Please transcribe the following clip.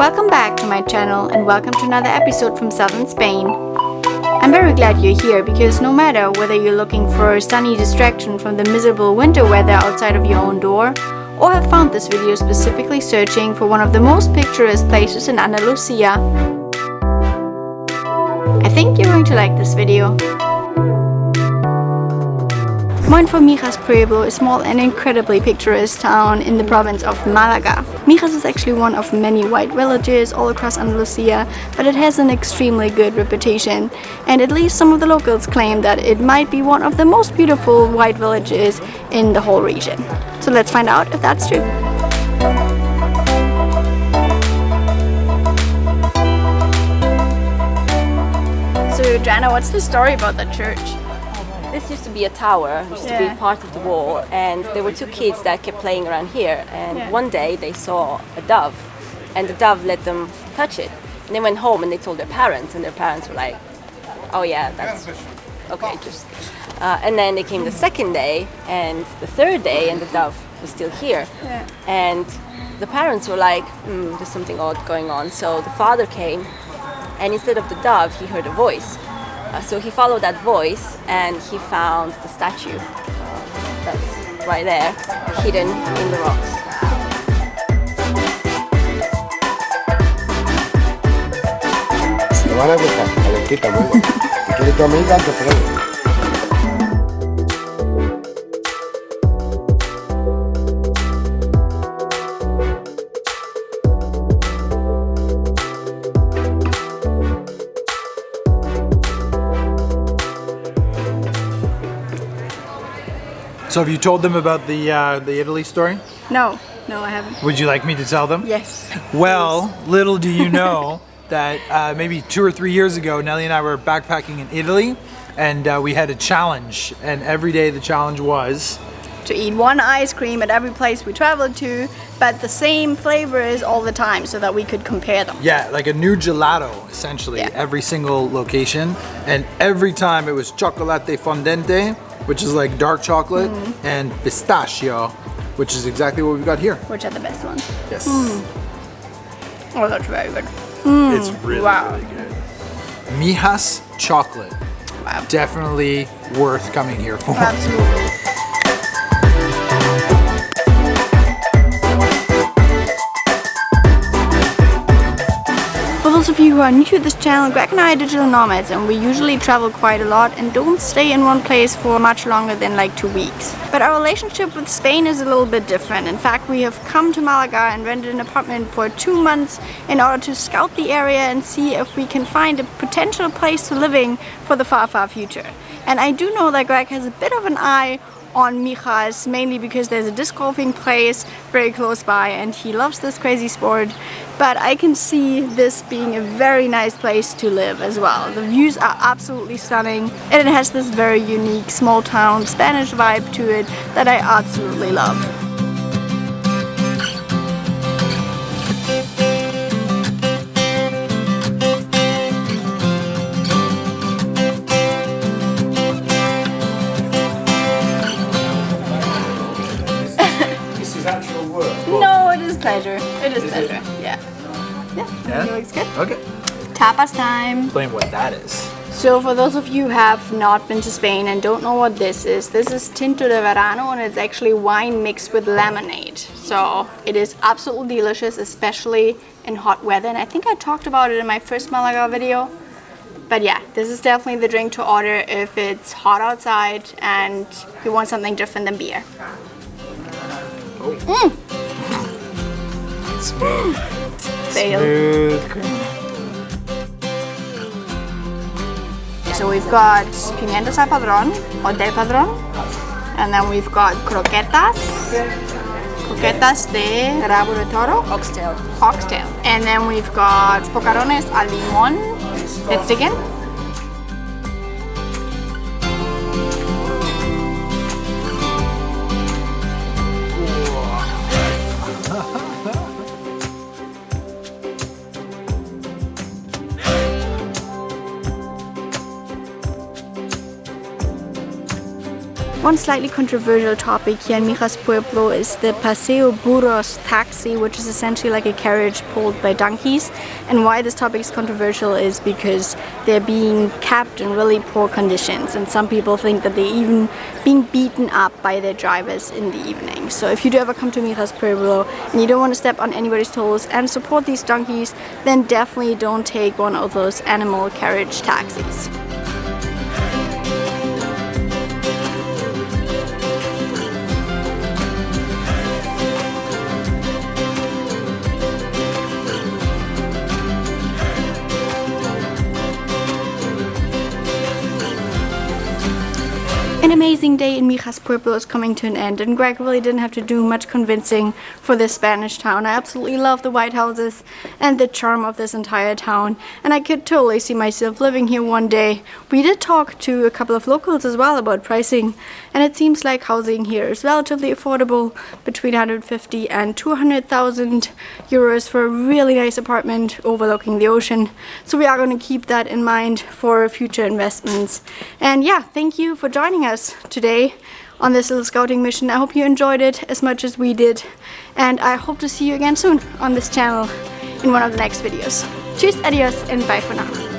Welcome back to my channel and welcome to another episode from southern Spain. I'm very glad you're here because no matter whether you're looking for a sunny distraction from the miserable winter weather outside of your own door or have found this video specifically searching for one of the most picturesque places in Andalusia, I think you're going to like this video. Mijas Pueblo, a small and incredibly picturesque town in the province of Malaga. Mijas is actually one of many white villages all across Andalusia, but it has an extremely good reputation, and at least some of the locals claim that it might be one of the most beautiful white villages in the whole region. So let's find out if that's true. So Joanna, what's the story about the church? This used to be a tower, used to be part of the wall, and there were two kids that kept playing around here, and one day they saw a dove, and the dove let them touch it. And they went home and they told their parents, and their parents were like, oh yeah, that's okay, just... and then they came the second day, and the third day, and the dove was still here. And the parents were like, there's something odd going on. So the father came, and instead of the dove, he heard a voice. So he followed that voice and he found the statue that's right there, hidden in the rocks. Te van a gustar, calentita, muy buena. Si quieres tu amiga, te pruebo. So have you told them about the Italy story? No, I haven't. Would you like me to tell them? Yes. Well, little do you know that maybe 2 or 3 years ago, Nelly and I were backpacking in Italy, and we had a challenge. And every day the challenge was to eat one ice cream at every place we traveled to, but the same flavors all the time so that we could compare them. yeah, like a new gelato, essentially, every single location. And every time it was chocolate fondente, which is like dark chocolate, and pistachio, which is exactly what we've got here. Which are the best ones? Yes. Oh, that's very good. It's really, really good. Mijas chocolate. Wow. Definitely worth coming here for. Absolutely. For those of you who are new to this channel, Greg and I are digital nomads, and we usually travel quite a lot and don't stay in one place for much longer than like 2 weeks. But our relationship with Spain is a little bit different. In fact, we have come to Malaga and rented an apartment for 2 months in order to scout the area and see if we can find a potential place to living for the far, far future. And I do know that Greg has a bit of an eye on Mijas, mainly because there's a disc golfing place very close by and he loves this crazy sport, but I can see this being a very nice place to live as well. The views are absolutely stunning and it has this very unique small town Spanish vibe to it that I absolutely love. Pleasure. It is pleasure. Yeah. Yeah. It looks good. Okay. Tapas time. Explain what that is. So for those of you who have not been to Spain and don't know what this is Tinto de Verano, and it's actually wine mixed with lemonade. So it is absolutely delicious, especially in hot weather. And I think I talked about it in my first Malaga video. But yeah, this is definitely the drink to order if it's hot outside and you want something different than beer. Smooth. Smooth. So we've got pimientos al padrón, or del padrón, and then we've got croquetas de rabo de toro, Oxtail. and then we've got pocarones al limón. Let's dig in. One slightly controversial topic here in Mijas Pueblo is the Paseo Burros taxi, which is essentially like a carriage pulled by donkeys. And why this topic is controversial is because they're being kept in really poor conditions, and some people think that they're even being beaten up by their drivers in the evening. So if you do ever come to Mijas Pueblo and you don't want to step on anybody's toes and support these donkeys, then definitely don't take one of those animal carriage taxis. An amazing day in Mijas Pueblo is coming to an end, and Greg really didn't have to do much convincing for this Spanish town. I absolutely love the white houses and the charm of this entire town, and I could totally see myself living here one day. We did talk to a couple of locals as well about pricing, and it seems like housing here is relatively affordable, between 150 and 200,000 euros for a really nice apartment overlooking the ocean. So we are going to keep that in mind for future investments. And yeah, thank you for joining us today on this little scouting mission. I hope you enjoyed it as much as we did, and I hope to see you again soon on this channel in one of the next videos. Tschüss, adios, and bye for now.